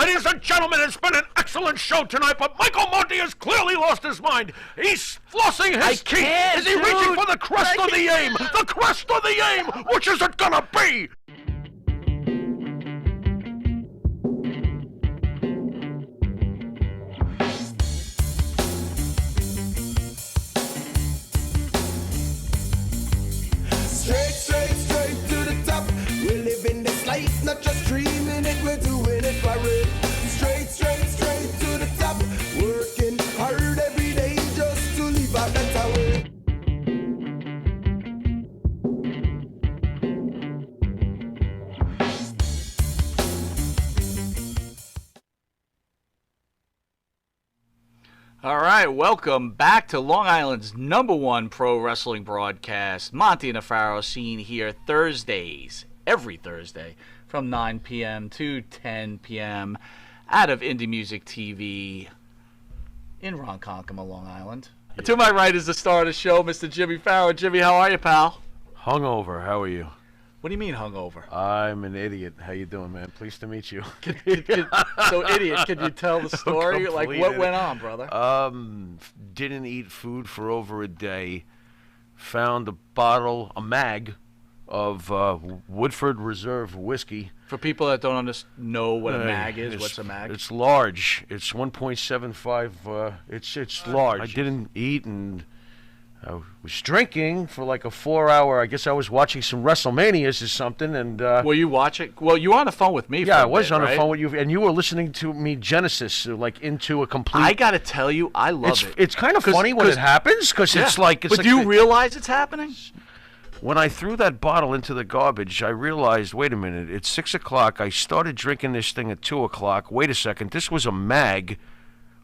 Ladies and gentlemen, it's been an excellent show tonight, but Michael Monty has clearly lost his mind. He's flossing his teeth. Is he reaching for the crest of the aim? The crest of the aim! Which is it gonna be? Straight to the top. We're living this life, not just dreaming it, we're doing it for real. Straight to the top. Working hard every day just to leave a better way. All right, welcome back to Long Island's #1 pro wrestling broadcast. Monty and the Farah seen here Thursdays, every Thursday, from 9 p.m. to 10 p.m. out of Indie Music TV in Ronkonkoma, Long Island. Yeah. To my right is the star of the show, Mr. Jimmy Farah. Jimmy, how are you, pal? Hungover, how are you? What do you mean hungover? I'm an idiot. How you doing, man? Pleased to meet you. So, idiot, can you tell the story? Like, what went on, brother? Didn't eat food for over a day. Found a mag of Woodford Reserve whiskey. For people that don't know what a mag is, what's a mag? It's large. It's 1.75. It's large. I didn't eat, and I was drinking for like a 4-hour. I guess I was watching some WrestleManias or something. And were you watching? Well, you were on the phone with me. Yeah, I was on the phone with you, and you were listening to me Genesis, like into a complete. I gotta tell you, I love it. It's kind of funny when it happens because it's like. But do you realize it's happening? When I threw that bottle into the garbage, I realized, wait a minute, it's 6 o'clock. I started drinking this thing at 2 o'clock. Wait a second, this was a mag.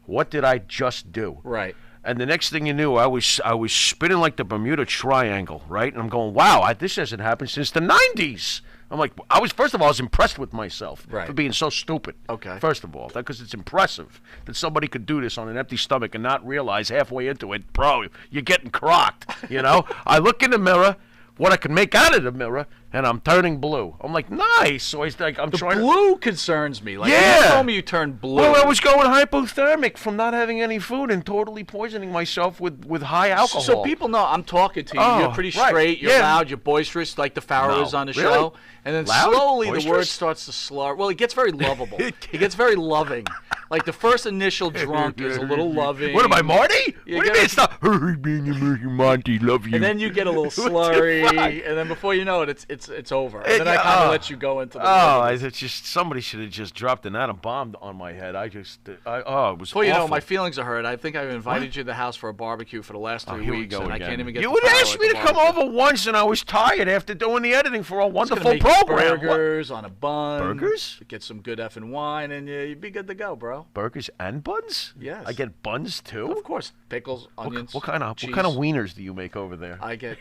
What did I just do? Right. And the next thing you knew, I was spinning like the Bermuda Triangle, right? And I'm going, wow, this hasn't happened since the 90s. I'm like, first of all, I was impressed with myself for being so stupid. Okay. First of all, because it's impressive that somebody could do this on an empty stomach and not realize halfway into it, bro, you're getting crocked, you know? I look in the mirror, what I can make out of the mirror, and I'm turning blue. I'm like, nice. So I'm trying. Blue concerns me. Like, yeah. You told me you turned blue. Well, I was going hypothermic from not having any food and totally poisoning myself with high alcohol. So people know I'm talking to you. You're pretty straight. You're loud. You're boisterous, like the Farah is on the show. And then slowly the word starts to slur. Well, it gets very lovable. It gets very loving. Like the first initial drunk is a little loving. What am I, Marty? What do you mean it's not? Monty, love you. And then you get a little slurry, and then before you know it, it's over. And then I kind of let you go into the. It's just somebody should have just dropped an atom bomb on my head. It was. Well, you know, my feelings are hurt. I think I've invited you to the house for a barbecue for the last 3 weeks, and I can't even get. You would ask me to come over once, and I was tired after doing the editing for a wonderful program. Burgers on a bun. Burgers? Get some good effing wine, and you'd be good to go, bro. Burgers and buns? Yes. I get buns too? Of course. Pickles, onions, what kind of wieners do you make over there? I get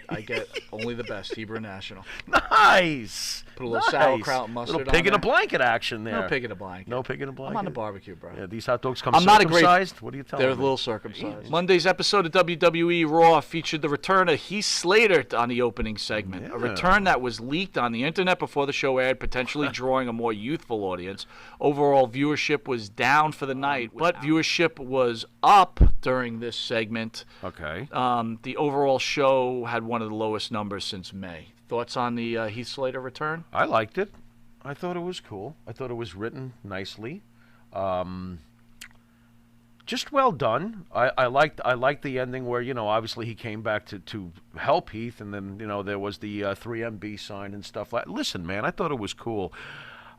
only the best. Hebrew National. Nice. Put a little sauerkraut and mustard on little pig in a blanket action there. No pig in a blanket. No pig in a blanket. I'm on the barbecue, bro. Yeah, these hot dogs come circumcised? What are you telling me? They're a little circumcised. Monday's episode of WWE Raw featured the return of Heath Slater on the opening segment. Yeah. A return that was leaked on the internet before the show aired, potentially drawing a more youthful audience. Overall viewership was down for the night, but viewership was up during this segment. Okay. The overall show had one of the lowest numbers since May. Thoughts on the Heath Slater return? I liked it. I thought it was cool. I thought it was written nicely. Just well done. I liked the ending where, obviously he came back to help Heath, and then, there was the 3MB sign and stuff like that. Listen, man, I thought it was cool.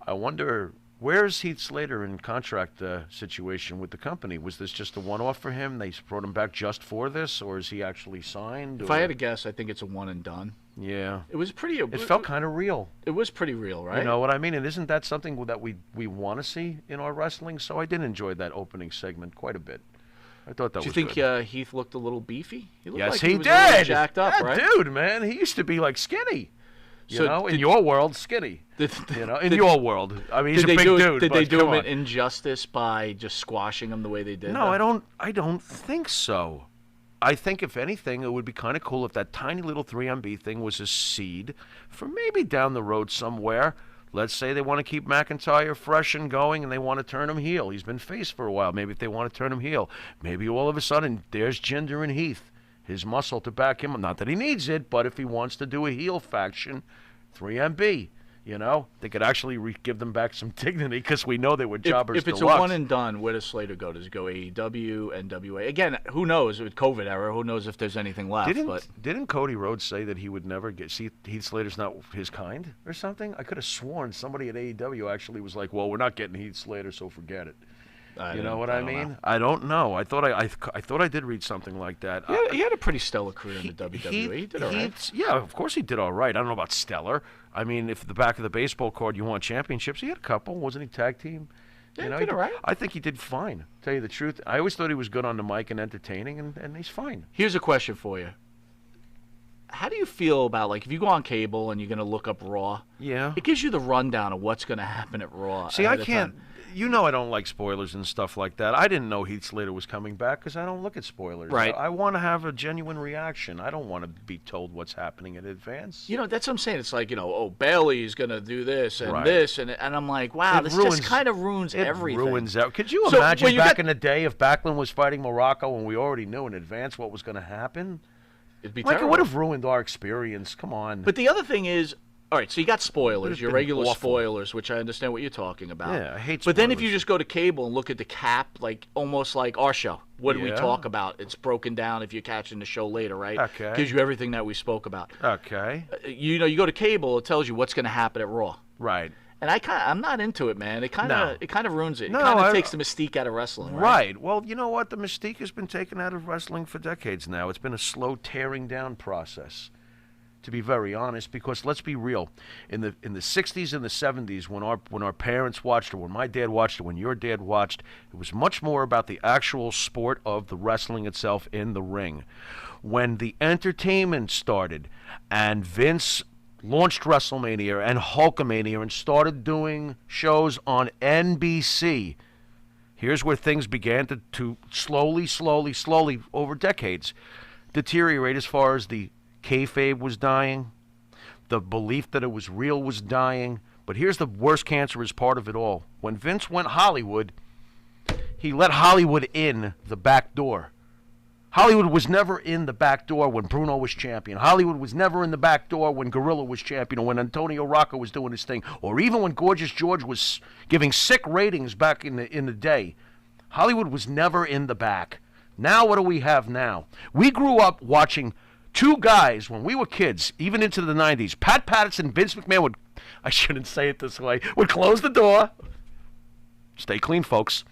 I wonder, where's Heath Slater in contract situation with the company? Was this just a one-off for him? They brought him back just for this, or is he actually signed? If I had to guess, I think it's a one and done. Yeah. It was pretty. It felt kind of real. It was pretty real, right? You know what I mean? And isn't that something that we want to see in our wrestling? So I did enjoy that opening segment quite a bit. I thought that was good. Do you think Heath looked a little beefy? He looked like he was did. A little jacked up, right? Dude, man, he used to be like skinny. In your world, skinny. In your world. I mean, he's a big dude. Did they do him an injustice by just squashing him the way they did? No, I don't think so. I think, if anything, it would be kind of cool if that tiny little 3MB thing was a seed for maybe down the road somewhere Let's say they want to keep McIntyre fresh and going, and they want to turn him heel. He's been face for a while. Maybe if they want to turn him heel, maybe all of a sudden there's Jinder and Heath, his muscle to back him up. Not that he needs it, but if he wants to do a heel faction, 3MB. You know, they could actually give them back some dignity because we know they were jobbers. If it's deluxe. a one and done, where does Slater go? Does he go AEW, NWA? Again, who knows? With COVID era, who knows if there's anything left? Didn't Cody Rhodes say that he would never get? See, Heath Slater's not his kind or something? I could have sworn somebody at AEW actually was like, "Well, we're not getting Heath Slater, so forget it." You know what I mean? Know. I don't know. I thought I did read something like that. Yeah, he had a pretty stellar career in the WWE. He did all right. Yeah, of course he did all right. I don't know about stellar. I mean, if the back of the baseball card you want championships, he had a couple. Wasn't he tag team? Yeah, you know, he did all right. I think he did fine. Tell you the truth, I always thought he was good on the mic and entertaining, and he's fine. Here's a question for you. How do you feel about, like, if you go on cable and you're going to look up Raw? Yeah. It gives you the rundown of what's going to happen at Raw. See, I can't. You know I don't like spoilers and stuff like that. I didn't know Heath Slater was coming back because I don't look at spoilers. Right. I want to have a genuine reaction. I don't want to be told what's happening in advance. You know, that's what I'm saying. It's like, Bailey's going to do this and Right. this. And I'm like, wow, this just kind of ruins everything. Ruins out. Could you So, imagine when you back in the day if Backlund was fighting Morocco and we already knew in advance what was going to happen? It'd be Like, terrible. it would have ruined our experience. Come on. But the other thing is, all right, so you got spoilers, Would've your been regular awful. spoilers, which I understand what you're talking about. Yeah, I hate But then if spoilers. you just go to cable and look at the cap, like almost like our show, what do we Yeah. talk about? It's broken down if you're catching the show later, right? Okay. Gives you everything that we spoke about. Okay. You go to cable, it tells you what's going to happen at Raw. Right. And I'm not into it, man. It kind of ruins it. No, it kind of I- takes the mystique out of wrestling, right? Right. Well, you know what? The mystique has been taken out of wrestling for decades now. It's been a slow tearing down process, to be very honest, because let's be real. In the 60s and the 70s, when our parents watched it, when my dad watched it, when your dad watched, it was much more about the actual sport of the wrestling itself in the ring. When the entertainment started and Vince launched WrestleMania and Hulkamania and started doing shows on NBC, here's where things began to slowly over decades deteriorate as far as the kayfabe was dying, the belief that it was real was dying. But here's the worst cancerous part of it all. When Vince went Hollywood, he let Hollywood in the back door. Hollywood was never in the back door when Bruno was champion. Hollywood was never in the back door when Gorilla was champion, or when Antonio Rocca was doing his thing, or even when Gorgeous George was giving sick ratings back in the day. Hollywood was never in the back. Now what do we have now? We grew up watching two guys when we were kids, even into the 90s. Pat Patterson, Vince McMahon would, I shouldn't say it this way, would close the door. Stay clean, folks.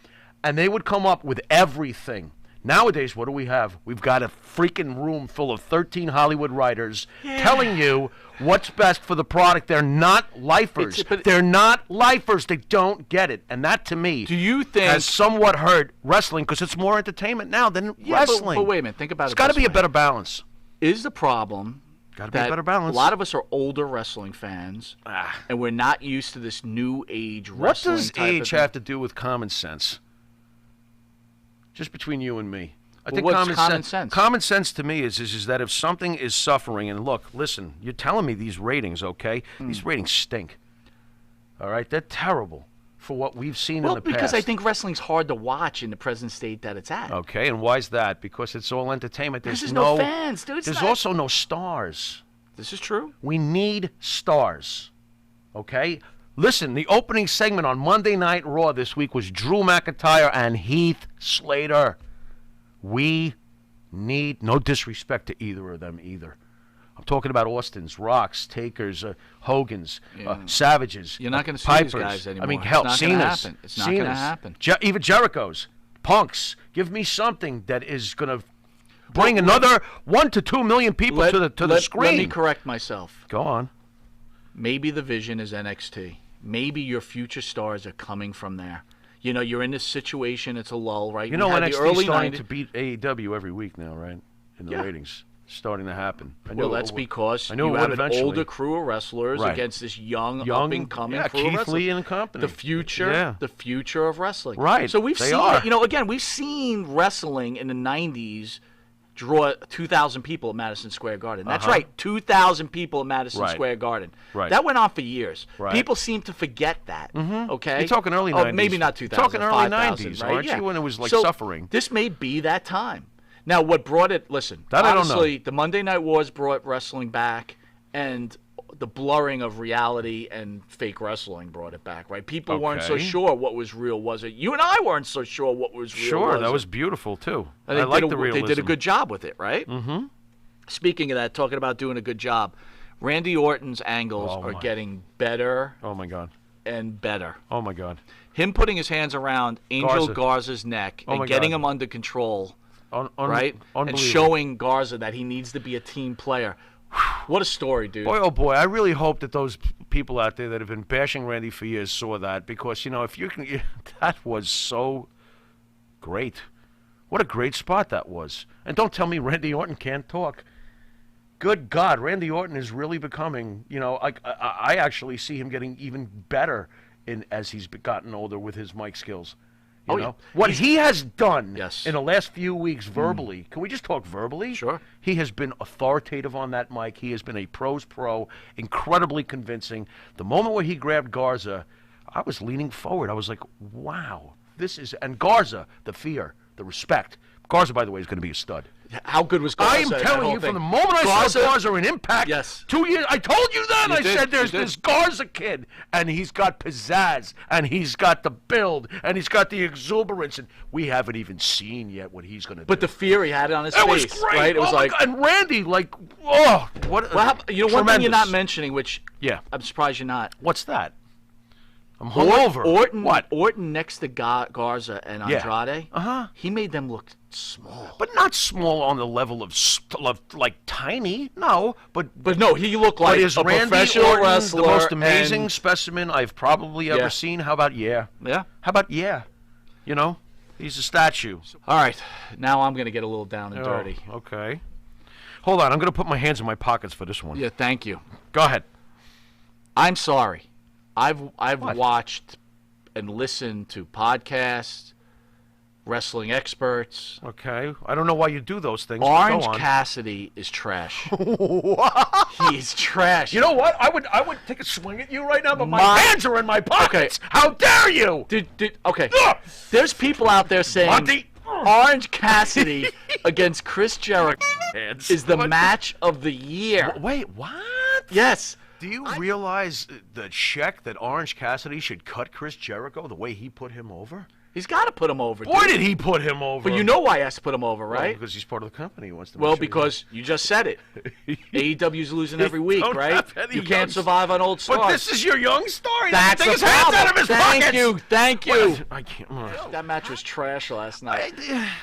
And they would come up with everything. Nowadays, what do we have? We've got a freaking room full of 13 Hollywood writers telling you what's best for the product. They're not lifers. They're not lifers. They don't get it. And that, to me, Do you think has somewhat hurt wrestling because it's more entertainment now than wrestling. But wait a minute, think about it. It's got to this be a way. better balance. Is the problem Got to be a that better balance. a lot of us are older wrestling fans, and we're not used to this new age What wrestling does type age of have to do with common sense? Just between you and me. I Well, think what's common sense? Common sense to me is that if something is suffering, and look, listen, you're telling me these ratings, okay? These ratings stink. All right? They're terrible for what we've seen in the past. because I think wrestling's hard to watch in the present state that it's at. Okay, and why's that? Because it's all entertainment. Because There's there's no fans, dude. It's There's not- also no stars. This is true. We need stars. Okay? Listen, the opening segment on Monday Night Raw this week was Drew McIntyre and Heath Slater. We need, no disrespect to either of them either. I'm talking about Austin's, Rock's, Taker's, Hogan's, Savage's. You're not gonna see Piper's. these guys anymore. I mean, It's hell, not gonna Cena's. happen. It's not gonna Cena's. happen. Even Jericho's, Punk's. Give me something that is going to bring another 1 to 2 million people to the screen. Let me correct myself. Go on. Maybe the vision is NXT. Maybe your future stars are coming from there. You know, you're in this situation. It's a lull, right? You know, We had the NXT's early starting 90s to beat AEW every week now, right? In the ratings. Starting to happen. Well, that's because I knew you it have would an eventually. older crew of wrestlers Right. against this young up-and-coming crew Keith of wrestlers. Lee and company. The future, the future of wrestling. Right, So we've they seen, are. you know, again, we've seen wrestling in the 90s draw 2,000 people at Madison Square Garden. That's Uh-huh. right, 2,000 people at Madison Right. Square Garden. Right. That went on for years. Right. People seem to forget that. Okay, You're talking early Oh, 90s. maybe not 2,000. Talking early 5,000, 90s, right? aren't you? When it was like So, suffering. This may be that time. Now, what brought it? Listen, That I don't know. honestly, the Monday Night Wars brought wrestling back, and the blurring of reality and fake wrestling brought it back. Right? People weren't so Okay. sure what was real. Was it? You and I weren't so sure what was real. Sure, that it? was beautiful too. And I like the They realism. did a good job with it, right? Mm-hmm. Speaking of that, talking about doing a good job, Randy Orton's angles Oh, are my. getting better Oh my God. and better. Oh my God. Him putting his hands around Angel Garza. Garza's neck Oh, my and getting God. him under control, right? And Unbelievable. showing Garza that he needs to be a team player. What a story, dude. Boy, oh boy, I really hope that those people out there that have been bashing Randy for years saw that, because, you know, if you can, that was so great. What a great spot that was. And don't tell me Randy Orton can't talk. Good God, Randy Orton is really becoming, you know, I actually see him getting even better as he's gotten older with his mic skills. You Oh, know? yeah. What he has done Yes. in the last few weeks verbally, can we just talk verbally? Sure. He has been authoritative on that mic. He has been a pro's pro, incredibly convincing. The moment where he grabbed Garza, I was leaning forward. I was like, wow, this is, and Garza, the fear, the respect. Garza, by the way, is going to be a stud. How good was Garza? I am in that telling whole you, thing? from the moment I Garza- saw Garza in Impact, Yes. 2 years, I told you that. You I did, said there's you did. this Garza kid, and he's got pizzazz, and he's got the build, and he's got the exuberance, and we haven't even seen yet what he's going to do. But the fear he had on his That was face, great. right? It was oh my like, God. And Randy, like, oh, what? well, you know, one thing you're not tremendous. mentioning, which Yeah. I'm surprised you're not. What's that? I'm hungover. Orton, What? Orton next to Garza and Yeah. Andrade, Uh-huh. he made them look small. But not small on the level of like tiny. No, but no, he looked like is a Randy professional Orton wrestler. the most amazing and- specimen I've probably ever Yeah. seen? How about Yeah. How about You know, he's a statue. All right, now I'm going to get a little down and dirty. Oh, okay. Hold on, I'm going to put my hands in my pockets for this one. Yeah, thank you. Go ahead. I'm sorry. I've What? watched and listened to podcasts, wrestling experts. Okay. I don't know why you do those things. but go Orange on. Cassidy is trash. What? He's trash. You know what? I would take a swing at you right now, but my My- hands are in my pockets. Okay. How dare you? Okay. Ugh! There's people out there saying Monty. Orange Cassidy against Chris Jericho Hands. is the What? match of the year. Wait, what? Yes. Do you realize the check that Orange Cassidy should cut Chris Jericho the way he put him over? He's got to put him over. Boy, dude. did he put him over. But you know why he has to put him over, Well, right? because he's part of the company. He wants to make Well, sure he- because you just said it. AEW's losing every week, don't right? have any You can't young- survive on old stars. But this is your young story. That's Take the his hands problem. out of his Thank pockets. you. Thank you. What? I can't. That match was trash last night.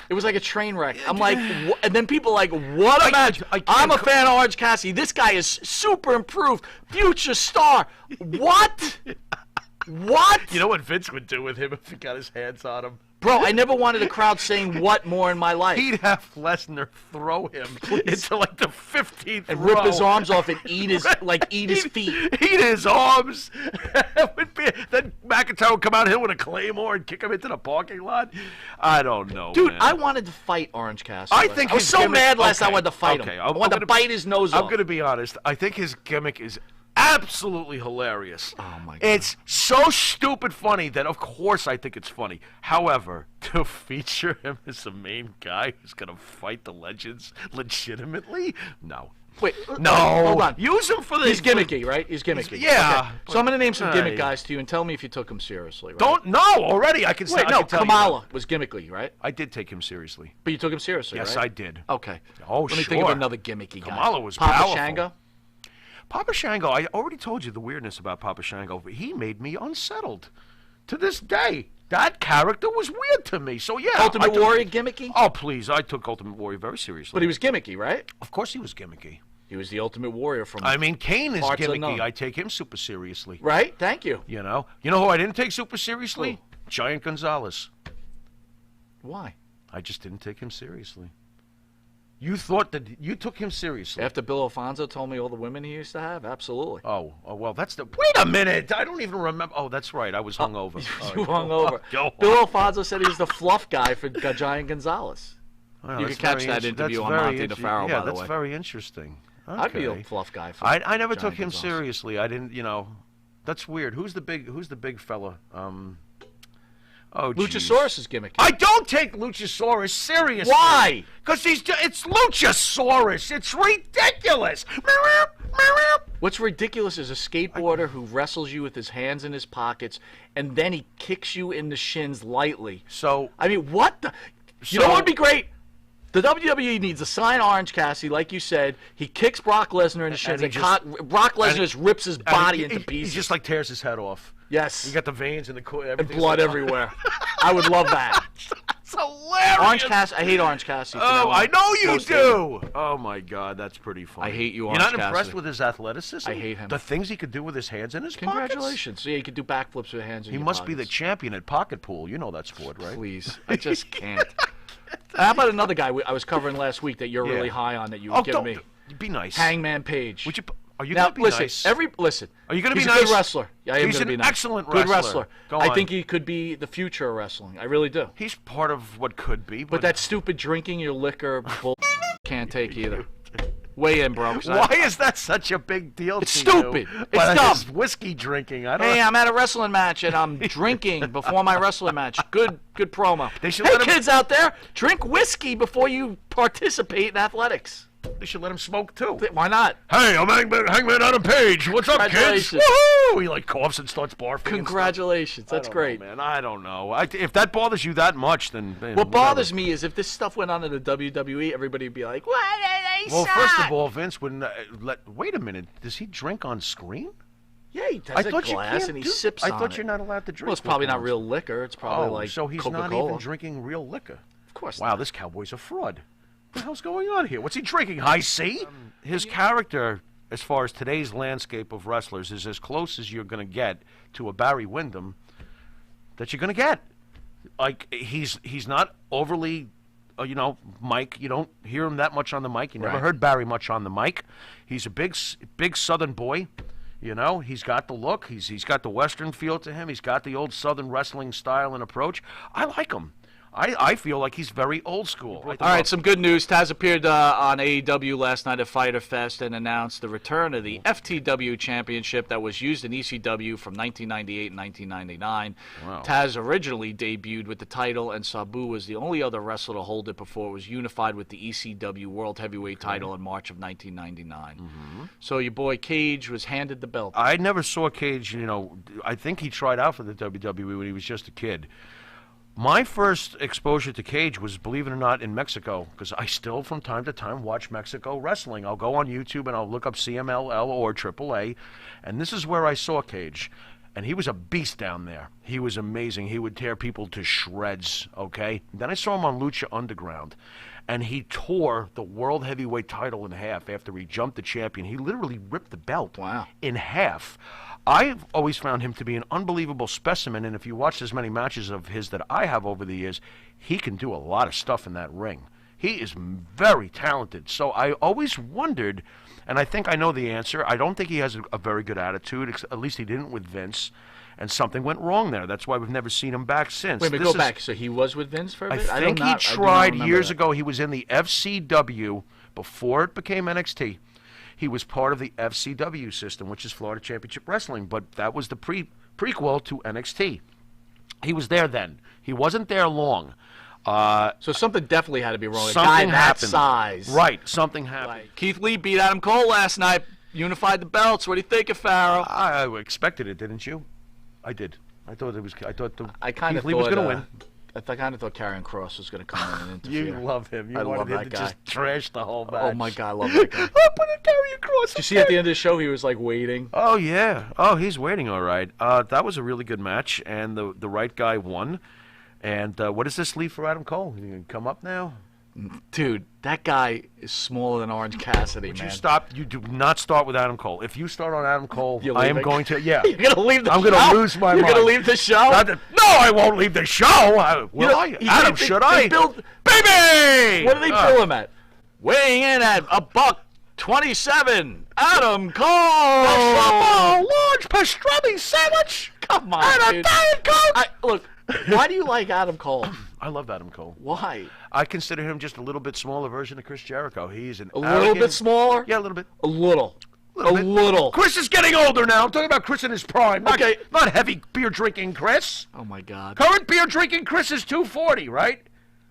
It was like a train wreck. I'm like, and then people are like, what a match. I can't I'm a co- fan of Orange Cassidy. This guy is super improved. Future star. What? What? You know what Vince would do with him if he got his hands on him? Bro, I never wanted a crowd saying what more in my life. He'd have Lesnar throw him into like the 15th And row. rip his arms off and eat his feet. Eat his arms. Then McIntyre would come out here with a claymore and kick him into the parking lot. I don't know, Dude, man. I wanted to fight Orange Cassidy. I think I was his so gimmick- mad last night I okay, wanted to fight okay, him. I'm I wanted gonna- to bite his nose off. I'm going to be honest. I think his gimmick is absolutely hilarious. Oh, my God. It's so stupid funny that, of course, I think it's funny. However, to feature him as the main guy who's going to fight the legends legitimately? No. Wait, No. hold on. Use him for the... He's gimmicky, right? He's gimmicky. yeah, Okay. So I'm going to name some gimmick Hey. guys to you and tell me if you took him seriously, right? Don't... No, already. I can say... Wait, I no, can tell you Kamala was gimmicky, right? that. I did take him seriously. But you took him seriously, Yes, right? I did. Okay. Oh, Let me think of sure. another gimmicky guy. Kamala was Papa powerful. Shango? Papa Shango, I already told you the weirdness about Papa Shango, but he made me unsettled. To this day, that character was weird to me. So, yeah. Ultimate I took- Warrior gimmicky? Oh, please. I took Ultimate Warrior very seriously. But he was gimmicky, right? Of course he was gimmicky. He was the Ultimate Warrior from... I mean, Kane is Parts gimmicky. unknown. I take him super seriously. Right? Thank you. You know? You know who I didn't take super seriously? Who? Giant Gonzalez. Why? I just didn't take him seriously. You thought that you took him seriously. After Bill Alfonso told me all the women he used to have? Absolutely. Oh, well, that's the... Wait a minute! I don't even remember... Oh, that's right. I was hungover. You hung over. Go on. Bill Alfonso said he was the fluff guy for Giant Gonzalez. Well, You that's can catch very that inter- interview that's on very Monty inter- DeFaro, Yeah, by the that's way. very interesting. I'd be a Okay. fluff guy. For I never Johnny took him Gonzalez. seriously. I didn't, That's weird. Who's the big fella? Oh, Luchasaurus's gimmick. I don't take Luchasaurus seriously. Why? Because it's Luchasaurus. It's ridiculous. What's ridiculous is a skateboarder who wrestles you with his hands in his pockets, and then he kicks you in the shins lightly. So I mean, what the? You know what would be great? The WWE needs to sign Orange Cassidy, like you said. He kicks Brock Lesnar in the shins, and Brock Lesnar just rips his body into pieces. He just like tears his head off. Yes. You got the veins and the And blood everywhere. I would love that. It's hilarious. Orange Cassidy. I hate Orange Cassidy. Oh, I know you do. Oh my God, that's pretty funny. I hate you, You're Orange not impressed Cassidy. with his athleticism? I hate him. The things he could do with his hands in his pockets? Congratulations. Yeah, you could do backflips with hands in He your must be the pockets. champion at pocket pool. You know that sport, right? Please. I just can't. How about another guy I was covering last week that you're really high on that you were giving me? Be nice. Hangman Page. Would you? Are you Now, gonna be listen, nice? listen. Are you gonna be He's nice? a good wrestler. Yeah, I am He's gonna be an nice. excellent Good wrestler. Go I on. think he could be the future of wrestling. I really do. He's part of what could be, But that stupid drinking your liquor bull can't take either. Weigh in, bro. 'cause why is that such a big deal? It's to stupid. You? It's But dumb. his whiskey drinking. I don't. Hey, I'm at a wrestling match and I'm drinking before my wrestling match. Good promo. They should Hey, let him- kids out there, drink whiskey before you participate in athletics. They should let him smoke too. Why not? Hey, I'm Hangman Adam Page. What's up, kids? Congratulations. Woohoo! He like coughs and starts barfing. and stuff. Congratulations. That's I don't great. know, man. I don't know. If that bothers you that much, then What bothers me is if this stuff went on in the WWE, everybody would be like, "What are they Well, suck?" first of all, Vince wouldn't let. Wait a minute. Does he drink on screen? Yeah, he has a glass and he sips on it. I thought you're not allowed to drink. Well, it's probably with not him. real liquor. It's probably Oh, like so he's Coca-Cola. not even drinking real liquor. Of course Wow, not. this cowboy's a fraud. What the hell's going on here? What's he drinking? High C? His character, as far as today's landscape of wrestlers, is as close as you're going to get to a Barry Windham that you're going to get. Like, he's not overly, Mike. You don't hear him that much on the mic. You never Right. heard Barry much on the mic. He's a big Southern boy. He's got the look. He's got the Western feel to him. He's got the old Southern wrestling style and approach. I like him. I feel like he's very old school. All right, some good news. Taz appeared on AEW last night at Fyter Fest and announced the return of the FTW Championship that was used in ECW from 1998 and 1999. Wow. Taz originally debuted with the title, and Sabu was the only other wrestler to hold it before it was unified with the ECW World Heavyweight title in March of 1999. So your boy Cage was handed the belt. I never saw Cage, I think he tried out for the WWE when he was just a kid. My first exposure to Cage was, believe it or not, in Mexico, because I still, from time to time, watch Mexico wrestling. I'll go on YouTube and I'll look up CMLL or AAA, and this is where I saw Cage. And he was a beast down there. He was amazing. He would tear people to shreds, okay? Then I saw him on Lucha Underground, and he tore the World Heavyweight title in half after he jumped the champion. He literally ripped the belt in half. I've always found him to be an unbelievable specimen, and if you watch as many matches of his that I have over the years, he can do a lot of stuff in that ring. He is very talented. So I always wondered, and I think I know the answer, I don't think he has a very good attitude, at least he didn't with Vince, and something went wrong there. That's why we've never seen him back since. Wait, but go back. So he was with Vince for a I bit? think he tried years ago. He was in the FCW before it became NXT. He was part of the FCW system, which is Florida Championship Wrestling, but that was the prequel to NXT. He was there then. He wasn't there long. So something definitely had to be wrong. A guy Something that happened. size. Right, something happened. Like, Keith Lee beat Adam Cole last night, unified the belts. What do you think of Farah? I expected it, didn't you? I did. I thought it was. I thought I kind of Keith Lee was going to win. I kind of thought Karrion Kross was going to come in and interfere. You love him. You I wanted love him that to guy. just trash the whole match. Oh my God, I love that guy. Oh, put a Karrion Kross. Did you see at the end of the show he was like waiting? Oh yeah. Oh, he's waiting. All right. That was a really good match, and the right guy won. And what does this leave for Adam Cole? You can come up now. Dude, that guy is smaller than Orange Cassidy, man. You stop. You do not start with Adam Cole. If you start on Adam Cole, You're I am leaving? going to. Yeah. You're gonna leave the I'm show? going to lose my You're mind. gonna leave the show? No, I won't leave the show. Will I? Adam, should I? Baby! What do they bill him at? Weighing in at $127, Adam Cole. A large pastrami sandwich. Come on, And a dude. Diet Coke. Look, Why do you like Adam Cole? I love Adam Cole. Why? I consider him just a little bit smaller version of Chris Jericho. He's A little bit smaller? Yeah, a little bit. A little. A bit. little. Chris is getting older now. I'm talking about Chris in his prime. Okay. Not heavy beer drinking Chris. Oh, my God. Current beer drinking Chris is 240, right?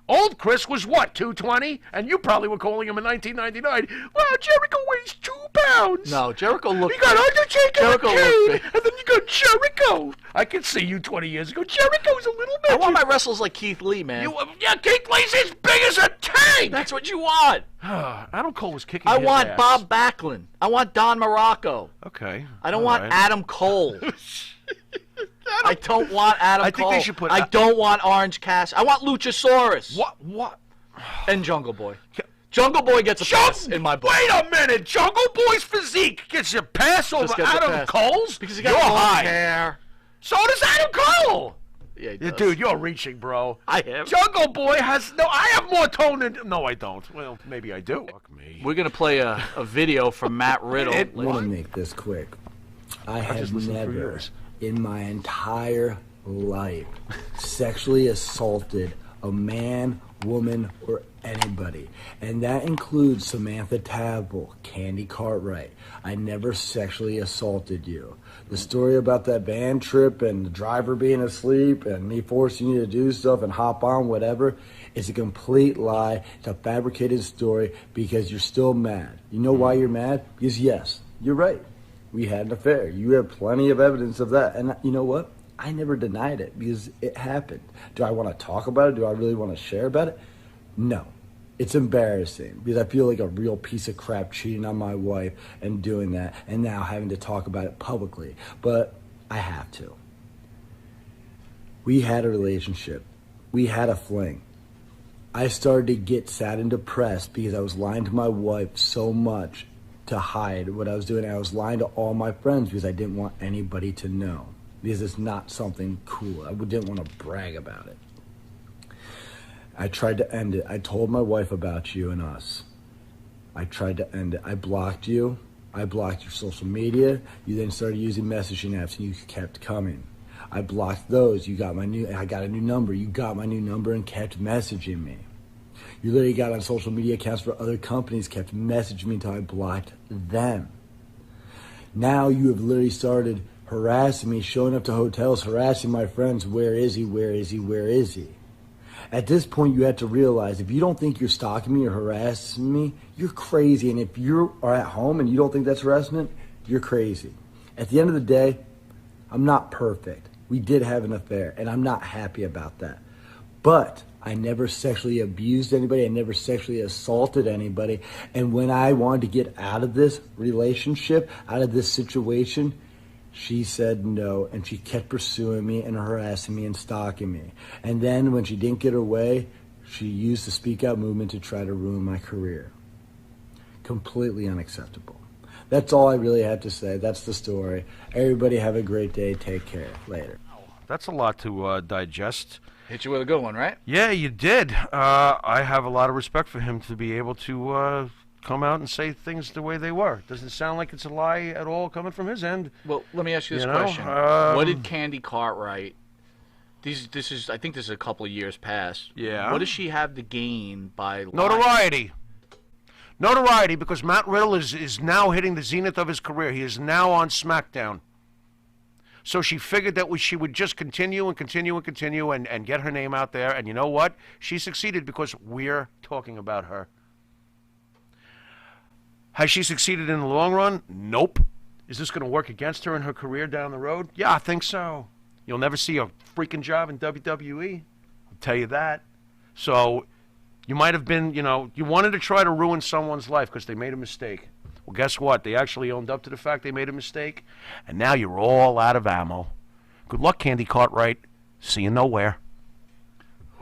Old Chris was what, 220? And you probably were calling him in 1999. Wow, Jericho weighs 2 pounds. No, Jericho looked... You got Undertaker Jericho and looked Kane, big. and then you got Jericho. I could see you 20 years ago. Jericho's a little bit. I want my wrestlers like Keith Lee, man. Yeah, Keith Lee's as big as a tank. That's what you want. Adam Cole was kicking I his want ass. Bob Backlund. I want Don Morocco. Okay. I don't all want right. Adam Cole. I don't want Adam I think Cole. they should put- I don't want Orange Cassidy. I want Luchasaurus. What? And Jungle Boy. Jungle Boy gets a pass in my book. Wait a minute. Jungle Boy's physique gets a pass over Just gets a Adam pass. Cole's? Because he got You're long high. hair. So does Adam Cole. Yeah, he Yeah, does. dude, you're reaching, bro. I am. Jungle Boy has no. I have more tone than. No, I don't. Well, maybe I do. Fuck me. We're going to play a video from Matt Riddle. It- I want to make this quick. I just have listened for never, yours. in my entire life, sexually assaulted a man, woman, or anybody. And that includes Samantha Tavell, Candy Cartwright. I never sexually assaulted you. The story about that band trip and the driver being asleep and me forcing you to do stuff and hop on whatever is a complete lie. It's a fabricated story because you're still mad. You know why you're mad? Because yes, you're right. We had an affair. You have plenty of evidence of that. And you know what? I never denied it because it happened. Do I want to talk about it? Do I really want to share about it? No. It's embarrassing because I feel like a real piece of crap cheating on my wife and doing that and now having to talk about it publicly. But I have to. We had a relationship. We had a fling. I started to get sad and depressed because I was lying to my wife so much to hide what I was doing. I was lying to all my friends because I didn't want anybody to know. Because it's not something cool. I didn't want to brag about it. I tried to end it. I told my wife about you and us. I tried to end it. I blocked you. I blocked your social media. You then started using messaging apps and you kept coming. I blocked those. I got a new number. You got my new number and kept messaging me. You literally got on social media accounts for other companies, kept messaging me until I blocked them. Now you have literally started harassing me, showing up to hotels, harassing my friends. Where is he? Where is he? Where is he? At this point, you have to realize if you don't think you're stalking me or harassing me, you're crazy. And if you are at home and you don't think that's harassment, you're crazy. At the end of the day, I'm not perfect. We did have an affair, and I'm not happy about that. But I never sexually abused anybody. I never sexually assaulted anybody. And when I wanted to get out of this relationship, out of this situation, she said no, and she kept pursuing me and harassing me and stalking me. And then when she didn't get her way, she used the Speak Out movement to try to ruin my career. Completely unacceptable. That's all I really had to say. That's the story. Everybody have a great day. Take care. Later. That's a lot to digest. Hit you with a good one, right? Yeah, you did. I have a lot of respect for him to be able to come out and say things the way they were. Doesn't sound like it's a lie at all coming from his end. Well, let me ask you this You know, question. What did Candy Cartwright... I think this is a couple of years past. Yeah. What does she have to gain by... Notoriety. Notoriety, because Matt Riddle is now hitting the zenith of his career. He is now on SmackDown. So she figured that she would just continue and continue and continue and get her name out there. And you know what? She succeeded because we're talking about her. Has she succeeded in the long run? Nope. Is this going to work against her in her career down the road? Yeah, I think so. You'll never see a freaking job in WWE. I'll tell you that. So you might have been, you wanted to try to ruin someone's life because they made a mistake. Well, guess what? They actually owned up to the fact they made a mistake, and now you're all out of ammo. Good luck, Candy Cartwright. See you nowhere.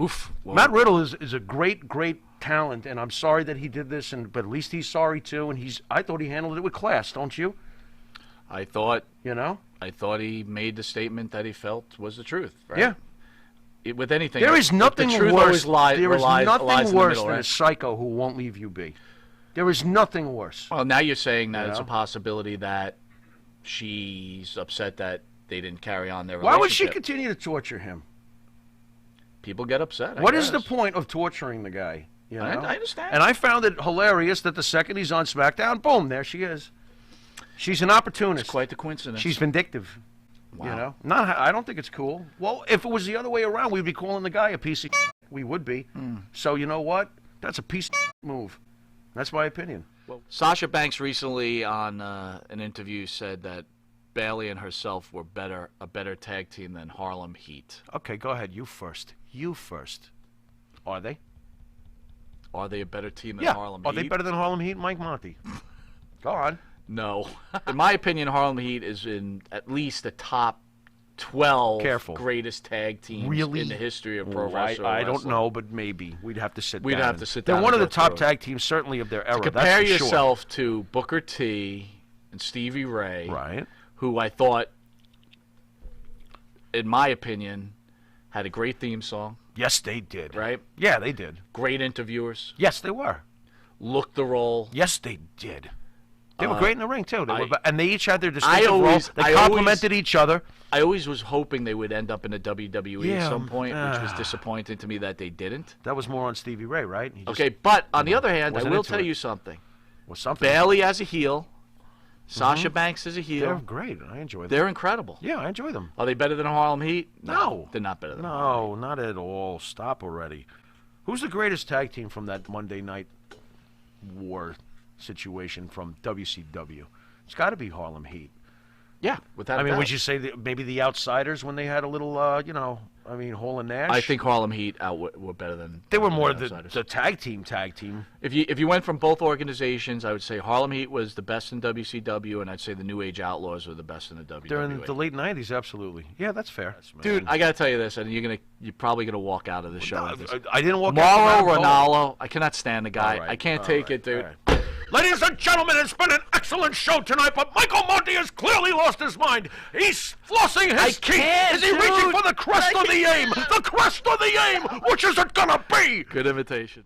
Oof. Well, Matt Riddle is a great, great talent, and I'm sorry that he did this, but at least he's sorry too, and I thought he handled it with class, don't you? I thought he made the statement that he felt was the truth. Right? Yeah. With anything, There is nothing the truth worse. always lies There is lies nothing in the worse middle, than right? a psycho who won't leave you be. There is nothing worse. Well, now you're saying that You it's a know? possibility that she's upset that they didn't carry on their Why relationship. would she continue to torture him? people get upset. What is the point of torturing the guy? You know? I understand. And I found it hilarious that the second he's on SmackDown, boom, there she is. She's an opportunist. It's quite the coincidence. She's vindictive. Wow. You know, I don't think it's cool. Well, if it was the other way around, we'd be calling the guy a piece of shit. We would be. So you know what? That's a piece of shit move. That's my opinion. Well, Sasha Banks recently on an interview said that Bayley and herself were a better tag team than Harlem Heat. Okay, go ahead. You first. Are they? Are they a better team than Yeah. Harlem Are Heat? they better than Harlem Heat and Mike Monty? Go on. No. In my opinion, Harlem Heat is in at least the top 12 Careful. greatest tag teams Really? in the history of pro I wrestling. don't know, but maybe we'd have to sit We'd down. have and- to sit They're down one of and the go top through it. tag teams, certainly of their era. Compare that's for sure. yourself to Booker T and Stevie Ray, Right. who I thought, in my opinion, had a great theme song, Yes, they did. right? Yeah, they did. Great interviewers, Yes, they were. looked the role. Yes, they did. They were great in the ring too. And they each had their I distinctive role. always- They I complemented each other. I always was hoping they would end up in the WWE Yeah, at some point, which was disappointing to me that they didn't. That was more on Stevie Ray, right? He just Okay, but on the other hand, I wasn't will into tell it. you something. was something. Bayley as a heel, Sasha Banks as a heel. They're great. I enjoy them. They're incredible. Yeah, I enjoy them. Are they better than Harlem Heat? No. They're not better than Harlem No, not at all. Stop already. Who's the greatest tag team from that Monday Night War situation from WCW? It's got to be Harlem Heat. Yeah, without I mean, a would doubt. you say that maybe the Outsiders when they had a little, Hall and Nash? I think Harlem Heat were better than they were than more Outsiders. the tag team. If you went from both organizations, I would say Harlem Heat was the best in WCW, and I'd say the New Age Outlaws were the best in the WWE. During the late 90s, absolutely. Yeah, that's fair. Dude, I gotta tell you this, and you're probably gonna walk out of the show. No, with this. I didn't walk out. Mauro Ranallo, I cannot stand the guy. All right, I can't all take right, it, dude. all right. Ladies and gentlemen, it's been an excellent show tonight, but Michael Monty has clearly lost his mind. He's flossing his teeth. Is he reaching for the crest of the aim? The crest of the aim! Which is it gonna be? Good invitation.